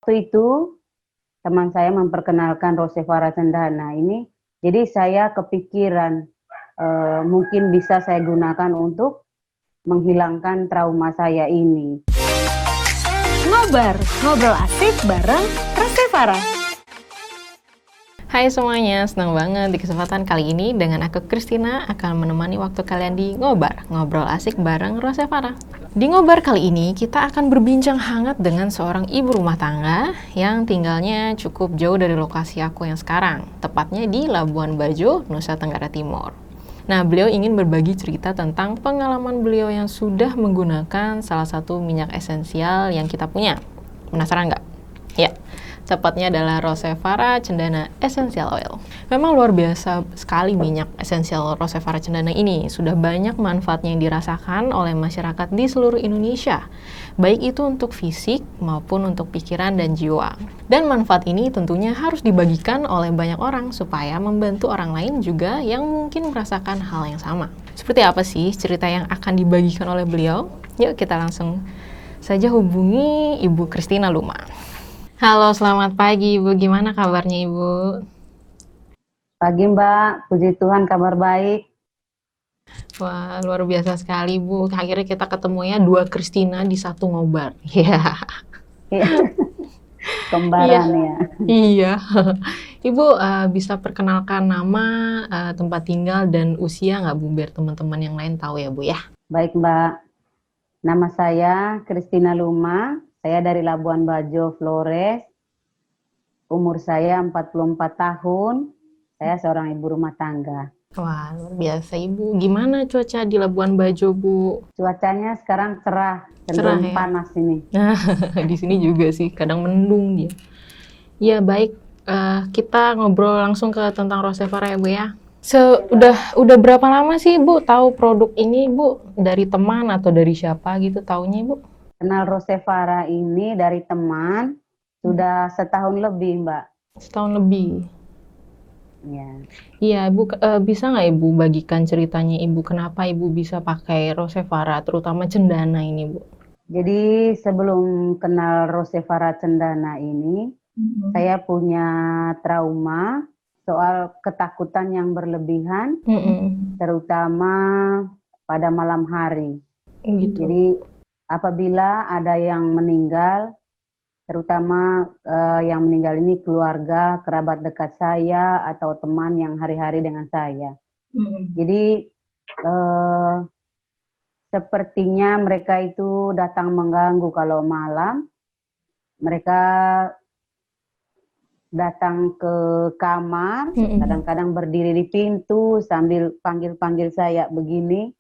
Waktu itu teman saya memperkenalkan Rosevara Cendana ini, jadi saya kepikiran mungkin bisa saya gunakan untuk menghilangkan trauma saya ini. Ngobar, ngobrol asik bareng Rosevara. Hai semuanya, senang banget di kesempatan kali ini dengan aku Christina akan menemani waktu kalian di Ngobar, ngobrol asik bareng Rosevara. Di Ngobar kali ini kita akan berbincang hangat dengan seorang ibu rumah tangga yang tinggalnya cukup jauh dari lokasi aku yang sekarang, tepatnya di Labuan Bajo, Nusa Tenggara Timur. Nah, beliau ingin berbagi cerita tentang pengalaman beliau yang sudah menggunakan salah satu minyak esensial yang kita punya. Penasaran nggak? Ya, tepatnya adalah Rosevara Cendana Essential Oil. Memang luar biasa sekali minyak esensial Rosevara Cendana ini. Sudah banyak manfaatnya yang dirasakan oleh masyarakat di seluruh Indonesia. Baik itu untuk fisik maupun untuk pikiran dan jiwa. Dan manfaat ini tentunya harus dibagikan oleh banyak orang supaya membantu orang lain juga yang mungkin merasakan hal yang sama. Seperti apa sih cerita yang akan dibagikan oleh beliau? Yuk kita langsung saja hubungi Ibu Christina Luma. Halo, selamat pagi Ibu. Gimana kabarnya Ibu? Pagi Mbak, puji Tuhan kabar baik. Wah, luar biasa sekali Bu. Akhirnya kita ketemunya dua Christina di satu ngobar. Iya. Kembaran ya. Iya. Ibu bisa perkenalkan nama, tempat tinggal, dan usia nggak Bu? Biar teman-teman yang lain tahu ya Bu ya. Baik Mbak, nama saya Christina Luma, saya dari Labuan Bajo, Flores. Umur saya 44 tahun, saya seorang ibu rumah tangga. Wah, luar biasa Ibu. Gimana cuaca di Labuan Bajo Bu? Cuacanya sekarang cerah, Cerah cenderung ya? panas ini. Nah, di sini juga sih, kadang mendung dia. Ya baik, kita ngobrol langsung ke tentang Rosevara ya Bu ya. Udah berapa lama sih Bu tahu produk ini Bu? Dari teman atau dari siapa gitu taunya Ibu? Kenal Rosevara ini dari teman, sudah setahun lebih Mbak. Setahun lebih. Ya. Iya Ibu, bisa nggak Ibu bagikan ceritanya Ibu kenapa Ibu bisa pakai Rosevara, terutama cendana ini Bu? Jadi sebelum kenal Rosevara Cendana ini, saya punya trauma soal ketakutan yang berlebihan, terutama pada malam hari. Gitu. Jadi apabila ada yang meninggal, terutama yang meninggal ini keluarga, kerabat dekat saya, atau teman yang hari-hari dengan saya. Jadi sepertinya mereka itu datang mengganggu kalau malam. Mereka datang ke kamar, kadang-kadang berdiri di pintu sambil panggil-panggil saya begini.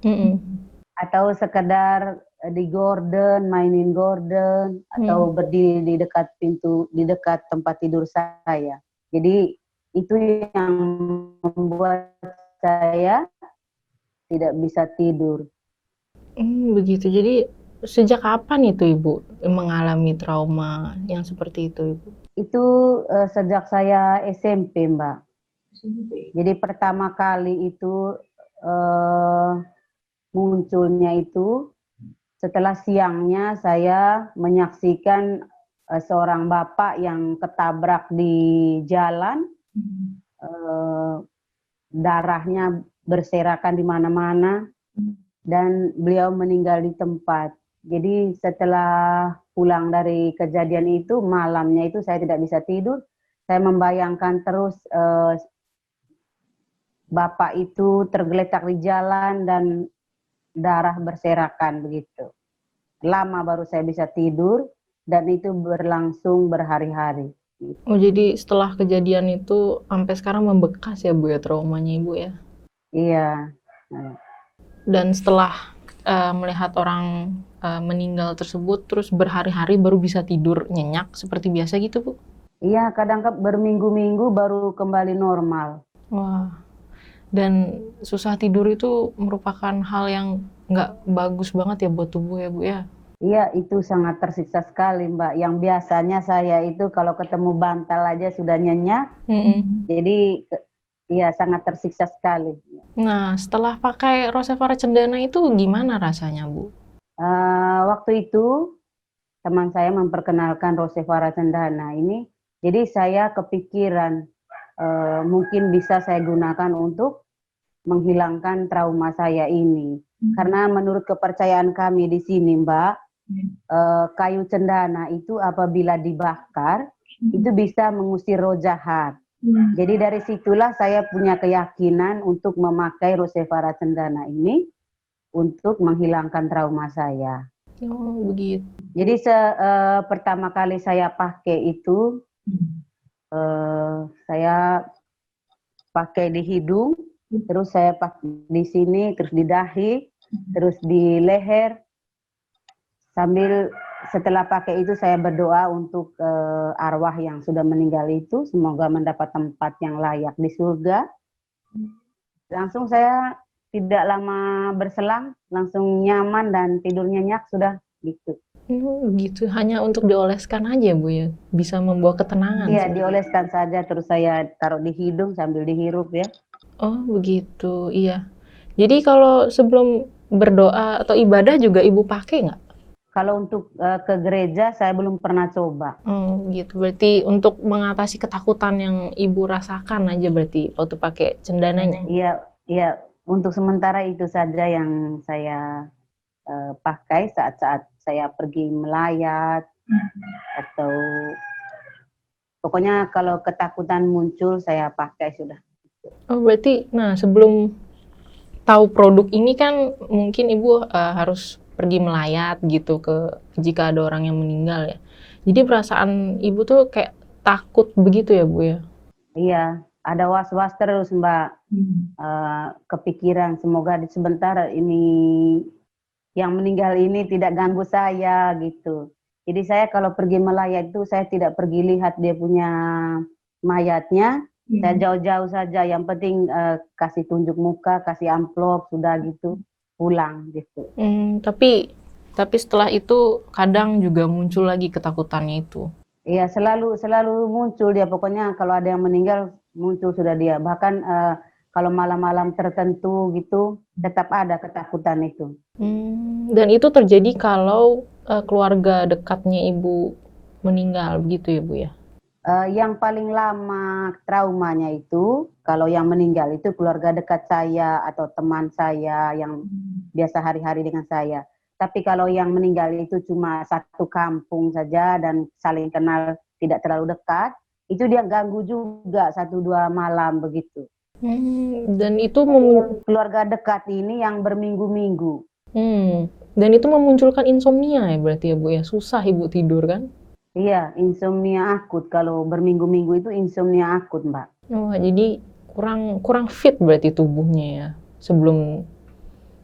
Atau sekedar di gorden, mainin gorden, atau berdiri di dekat pintu, di dekat tempat tidur saya. Jadi itu yang membuat saya tidak bisa tidur. Begitu. Jadi sejak kapan itu Ibu mengalami trauma yang seperti itu Ibu? Itu sejak saya SMP, Mbak. Jadi pertama kali itu munculnya itu setelah siangnya saya menyaksikan seorang bapak yang ketabrak di jalan, darahnya berserakan di mana-mana, dan beliau meninggal di tempat. Jadi setelah pulang dari kejadian itu, malamnya itu saya tidak bisa tidur. Saya membayangkan terus bapak itu tergeletak di jalan dan darah berserakan begitu. Lama baru saya bisa tidur dan itu berlangsung berhari-hari. Oh, jadi setelah kejadian itu sampai sekarang membekas ya Bu ya traumanya Ibu ya? Iya. Dan setelah melihat orang meninggal tersebut, terus berhari-hari baru bisa tidur nyenyak seperti biasa gitu Bu? Iya, kadang berminggu-minggu baru kembali normal. Wah, dan susah tidur itu merupakan hal yang nggak bagus banget ya buat tubuh ya Bu ya? Iya, itu sangat tersiksa sekali Mbak. Yang biasanya saya itu kalau ketemu bantal aja sudah nyenyak. Jadi iya sangat tersiksa sekali. Nah, setelah pakai Rosevara Cendana itu gimana rasanya Bu? Waktu itu teman saya memperkenalkan Rosevara Cendana ini, jadi saya kepikiran mungkin bisa saya gunakan untuk menghilangkan trauma saya ini. Karena menurut kepercayaan kami di sini, Mbak, kayu cendana itu apabila dibakar, itu bisa mengusir roh jahat. Jadi dari situlah saya punya keyakinan untuk memakai Rosevara Cendana ini untuk menghilangkan trauma saya. Oh, begitu. Jadi pertama kali saya pakai itu, saya pakai di hidung, terus saya pakai di sini, terus di dahi, terus di leher. Sambil setelah pakai itu saya berdoa untuk arwah yang sudah meninggal itu, semoga mendapat tempat yang layak di surga. Langsung saya tidak lama berselang, langsung nyaman dan tidur nyenyak sudah gitu. Gitu, hanya untuk dioleskan aja Bu ya, bisa membawa ketenangan. Iya, dioleskan saja, terus saya taruh di hidung sambil dihirup ya. Oh begitu, iya. Jadi kalau sebelum berdoa atau ibadah juga Ibu pakai nggak? Kalau untuk ke gereja saya belum pernah coba. Oh gitu, berarti untuk mengatasi ketakutan yang Ibu rasakan aja berarti waktu pakai cendananya? Iya, untuk sementara itu saja yang saya pakai saat-saat saya pergi melayat atau pokoknya kalau ketakutan muncul saya pakai sudah. Oh berarti, nah sebelum tahu produk ini kan mungkin Ibu harus pergi melayat gitu jika ada orang yang meninggal ya. Jadi perasaan Ibu tuh kayak takut begitu ya Bu ya? Iya, ada was-was terus Mbak. Kepikiran semoga sebentar ini yang meninggal ini tidak ganggu saya gitu. Jadi saya kalau pergi melayat itu saya tidak pergi lihat dia punya mayatnya, saya jauh-jauh saja. Yang penting kasih tunjuk muka, kasih amplop, sudah gitu pulang gitu. Tapi setelah itu kadang juga muncul lagi ketakutannya itu. Iya, selalu muncul dia. Pokoknya kalau ada yang meninggal muncul sudah dia. Bahkan kalau malam-malam tertentu gitu tetap ada ketakutan itu. Dan itu terjadi kalau keluarga dekatnya Ibu meninggal begitu ya Bu ya? Yang paling lama traumanya itu kalau yang meninggal itu keluarga dekat saya atau teman saya yang biasa hari-hari dengan saya. Tapi kalau yang meninggal itu cuma satu kampung saja dan saling kenal tidak terlalu dekat, itu dia ganggu juga 1-2 malam begitu. Dan itu keluarga dekat ini yang berminggu-minggu. Dan itu memunculkan insomnia ya berarti ya Bu ya? Susah Ibu tidur kan? Iya, insomnia akut. Kalau berminggu-minggu itu insomnia akut, Mbak. Oh, jadi kurang fit berarti tubuhnya ya sebelum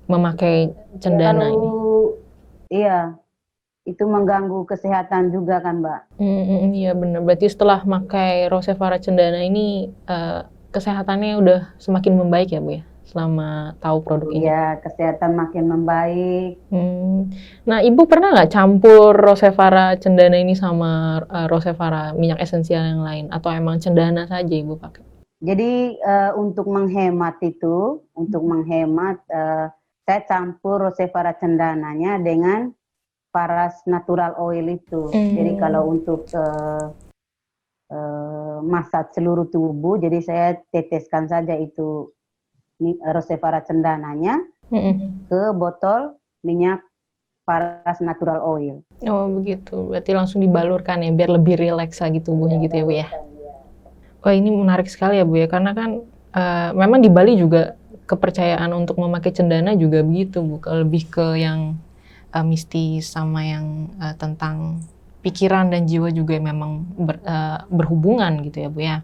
memakai cendana ini. Iya, itu mengganggu kesehatan juga kan, Mbak? Iya benar. Berarti setelah pakai Rosevara Cendana ini kesehatannya udah semakin membaik ya Bu ya? Selama tahu produk ini. Iya, kesehatan makin membaik. Nah, Ibu pernah nggak campur Rosevara Cendana ini sama Rosevara minyak esensial yang lain? Atau emang cendana saja Ibu pakai? Jadi untuk menghemat saya campur Rosevara Cendananya dengan Paras Natural Oil itu. Jadi kalau untuk massage seluruh tubuh, jadi saya teteskan saja itu Rosevara Cendananya ke botol minyak Paras Natural Oil. Oh begitu, berarti langsung dibalurkan ya biar lebih rileks lagi tubuhnya gitu ya Bu ya. Wah ini menarik sekali ya Bu ya, karena kan memang di Bali juga kepercayaan untuk memakai cendana juga begitu Bu, lebih ke yang mistis sama yang tentang pikiran dan jiwa juga memang berhubungan gitu ya Bu ya.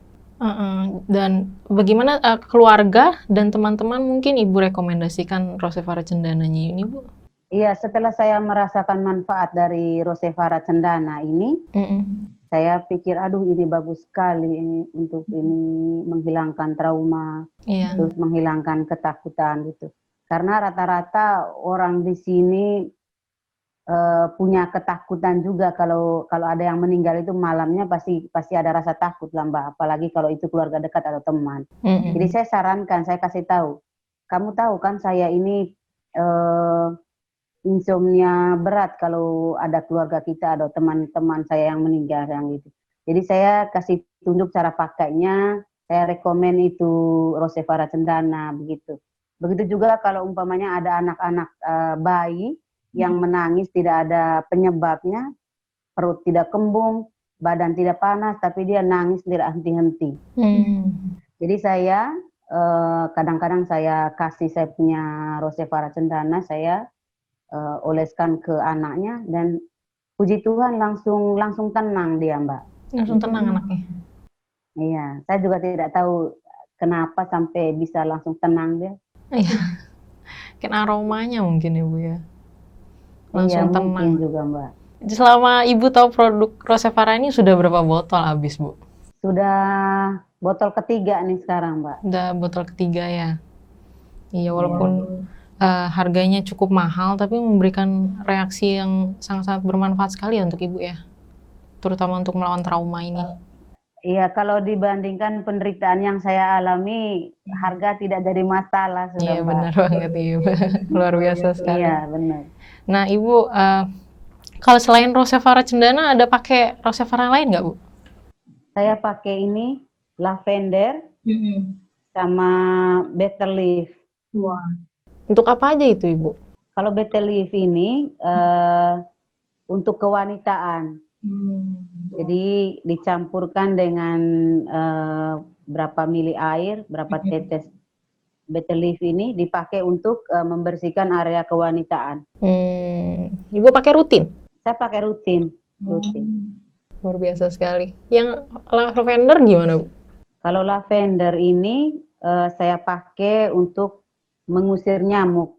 Dan bagaimana keluarga dan teman-teman mungkin Ibu rekomendasikan Rosevara Cendananya ini Bu? Iya, setelah saya merasakan manfaat dari Rosevara Cendana ini, saya pikir, aduh ini bagus sekali untuk ini menghilangkan trauma, terus menghilangkan ketakutan gitu. Karena rata-rata orang di sini punya ketakutan juga kalau ada yang meninggal itu malamnya pasti ada rasa takut lah Mbak, apalagi kalau itu keluarga dekat atau teman. Jadi saya sarankan, saya kasih tahu, kamu tahu kan saya ini insomnia berat kalau ada keluarga kita, ada teman-teman saya yang meninggal yang gitu. Jadi saya kasih tunjuk cara pakainya, saya rekomen itu Rosevara cendana begitu. Begitu juga kalau umpamanya ada anak-anak bayi yang menangis tidak ada penyebabnya, perut tidak kembung, badan tidak panas, tapi dia nangis tidak henti-henti. Jadi saya kadang-kadang saya kasih saya punya Rosevara cendana, saya oleskan ke anaknya dan puji Tuhan langsung tenang dia, Mbak. Langsung tenang anaknya. Iya, saya juga tidak tahu kenapa sampai bisa langsung tenang dia. Iya. Kan aromanya mungkin Ibu ya. Langsung iya, tenang. Mungkin juga, Mbak. Selama Ibu tahu produk Rosevara ini sudah berapa botol habis, Bu? Sudah botol ketiga nih sekarang, Mbak. Udah botol ketiga ya. Iya, walaupun harganya cukup mahal, tapi memberikan reaksi yang sangat-sangat bermanfaat sekali untuk Ibu ya. Terutama untuk melawan trauma ini. Iya, kalau dibandingkan penderitaan yang saya alami, harga tidak jadi masalah sudah, Iya, Mbak. benar banget Ibu. Luar biasa sekali. Iya, benar. Nah, Ibu, kalau selain Rosevara cendana, ada pakai Rosevara lain nggak, Bu? Saya pakai ini lavender sama betel leaf. Wah. Untuk apa aja itu, Ibu? Kalau betel leaf ini untuk kewanitaan. Jadi dicampurkan dengan berapa mili air, berapa tetes betel leaf ini dipakai untuk membersihkan area kewanitaan. Ibu pakai rutin? Saya pakai rutin. Luar biasa sekali. Yang lavender gimana, Bu? Kalau lavender ini saya pakai untuk mengusir nyamuk.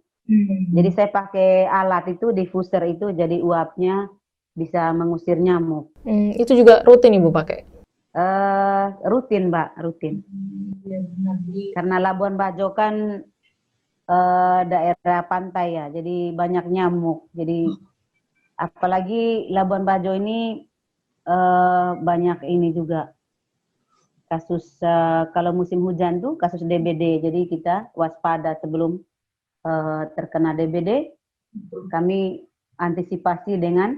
Jadi saya pakai alat itu, diffuser itu, jadi uapnya bisa mengusir nyamuk. Itu juga rutin Ibu pakai? Rutin, Mbak, rutin. Karena Labuan Bajo kan daerah pantai ya, jadi banyak nyamuk. Jadi apalagi Labuan Bajo ini banyak ini juga kasus kalau musim hujan tuh kasus DBD. Jadi kita waspada sebelum terkena DBD. Kami antisipasi dengan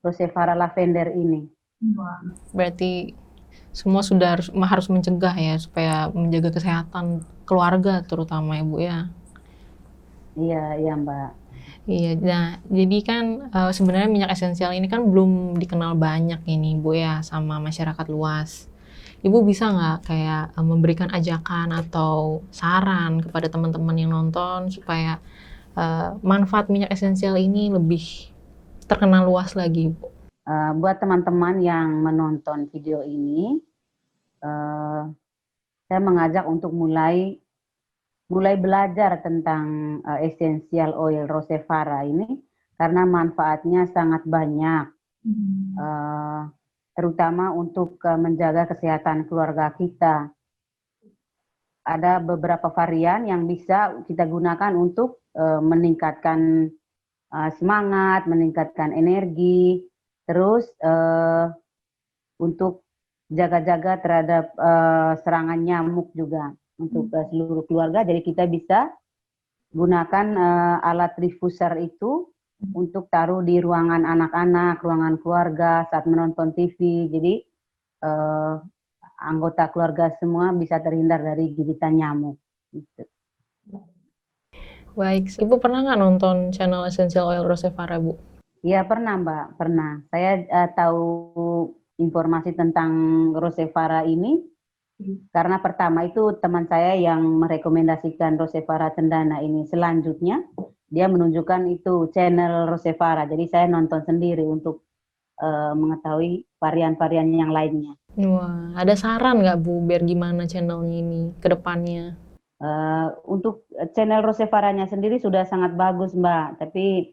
Rosevara lavender ini. Berarti semua sudah harus mencegah ya, supaya menjaga kesehatan keluarga terutama Ibu ya. Iya, iya Mbak. Iya, nah jadi kan sebenarnya minyak esensial ini kan belum dikenal banyak ini Bu ya sama masyarakat luas. Ibu bisa nggak kayak memberikan ajakan atau saran kepada teman-teman yang nonton supaya manfaat minyak esensial ini lebih terkenal luas lagi, Bu? Buat teman-teman yang menonton video ini, saya mengajak untuk mulai belajar tentang essential oil Rosevara ini karena manfaatnya sangat banyak, terutama untuk menjaga kesehatan keluarga kita. Ada beberapa varian yang bisa kita gunakan untuk meningkatkan semangat, meningkatkan energi, terus untuk jaga-jaga terhadap serangan nyamuk juga untuk seluruh keluarga. Jadi kita bisa gunakan alat diffuser itu untuk taruh di ruangan anak-anak, ruangan keluarga saat menonton TV. Jadi anggota keluarga semua bisa terhindar dari gigitan nyamuk. Gitu. Baik, Ibu pernah nggak nonton channel Essential Oil Rosevara, Bu? Iya pernah Mbak, pernah. Saya tahu informasi tentang Rosevara ini karena pertama itu teman saya yang merekomendasikan Rosevara cendana ini. Selanjutnya dia menunjukkan itu channel Rosevara. Jadi saya nonton sendiri untuk mengetahui varian-varian yang lainnya. Wah, ada saran nggak Bu biar gimana channelnya ini ke depannya? Untuk channel Rosevaranya sendiri sudah sangat bagus Mbak, tapi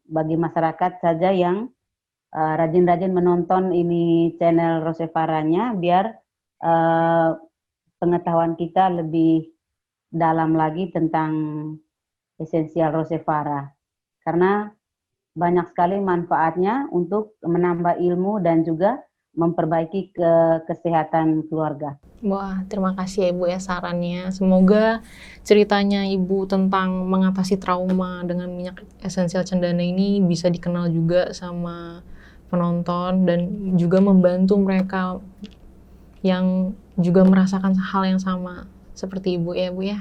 bagi masyarakat saja yang rajin-rajin menonton ini channel Rosevaranya biar pengetahuan kita lebih dalam lagi tentang esensial Rosevara. Karena banyak sekali manfaatnya untuk menambah ilmu dan juga memperbaiki kesehatan keluarga. Wah, terima kasih ya Ibu ya sarannya. Semoga ceritanya Ibu tentang mengatasi trauma dengan minyak esensial cendana ini bisa dikenal juga sama penonton dan juga membantu mereka yang juga merasakan hal yang sama seperti Ibu ya Bu ya.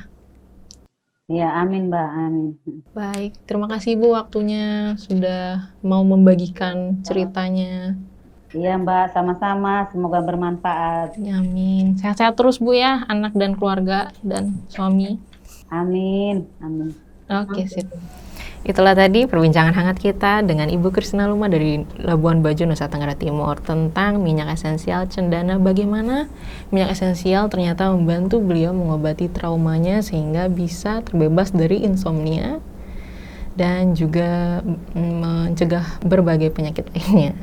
Ya, amin Mbak, amin. Baik, terima kasih Ibu waktunya sudah mau membagikan ceritanya. Iya Mbak, sama-sama. Semoga bermanfaat. Amin. Sehat-sehat terus Bu ya, anak dan keluarga dan suami. Amin, amin. Oke, sip. Itulah tadi perbincangan hangat kita dengan Ibu Kristina Luma dari Labuan Bajo, Nusa Tenggara Timur tentang minyak esensial cendana. Bagaimana minyak esensial ternyata membantu beliau mengobati traumanya sehingga bisa terbebas dari insomnia dan juga mencegah berbagai penyakit lainnya.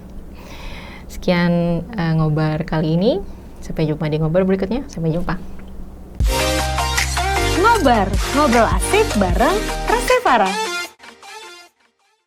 Sekian ngobar kali ini. Sampai jumpa di ngobar berikutnya. Sampai jumpa. Ngobar, ngobrol asik bareng Rasevara.